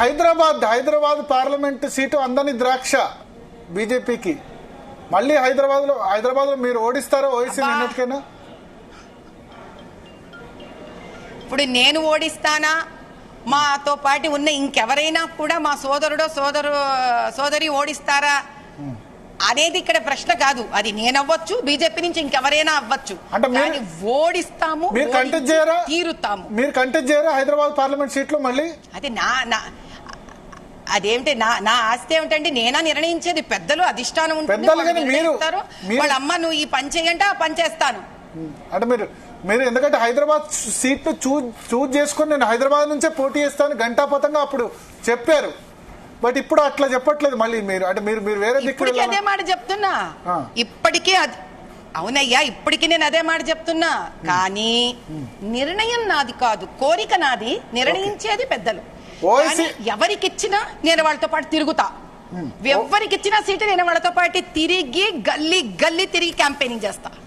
Hyderabad parliament seat అందని ద్రాక్ష బీజేపీకి. మళ్ళీ హైదరాబాద్ లో మీరు ఓడిస్తారో ఓవైసీ నిన్నటికైనా? ఇప్పుడు నేను ఓడిస్తానా, మాతో పాటు ఉన్న ఇంకెవరైనా కూడా మా సోదరి ఓడిస్తారా అనేది ఇక్కడ ప్రశ్న కాదు. అది నేనవ్వచ్చు, బీజేపీ నుంచి ఇంకెవరైనా అవ్వచ్చు. అంటే ఓడిస్తాము, తీరుతాము. మీరు కంటెస్ట్ చేయరా హైదరాబాద్ పార్లమెంట్ సీట్లో మళ్ళీ? అది అదేమిటి నా ఆస్తి ఏమిటంటే నేనా నిర్ణయించేది? పెద్దలు అధిష్టానం ఉంటుంది, వాళ్ళ అమ్మ నువ్వు ఈ పని చేయంటే ఆ పని చేస్తాను అంటే మీరు ఎందుకంటే హైదరాబాద్ సీట్ చూజ్ చేసుకుని నేను హైదరాబాద్ నుంచే పోటీ చేస్తాను గంటాపతంగా అప్పుడు చెప్పారు. బట్ ఇప్పుడు అట్లా చెప్పట్లేదు మళ్ళీ మీరు. అంటే మీరు వేరే దిక్కు అదే మాట చెప్తున్నా. ఇప్పటికీ అవునయ్యా, ఇప్పటికీ నేను అదే మాట చెప్తున్నా. కానీ నిర్ణయం నాది కాదు, కోరిక నాది, నిర్ణయించేది పెద్దలు. ఎవరికిచ్చినా నేను వాళ్ళతో పాటు తిరుగుతా, ఎవరికిచ్చినా సీటు నేను వాళ్ళతో పాటు తిరిగి గల్లీ తిరిగి క్యాంపెయినింగ్ చేస్తా.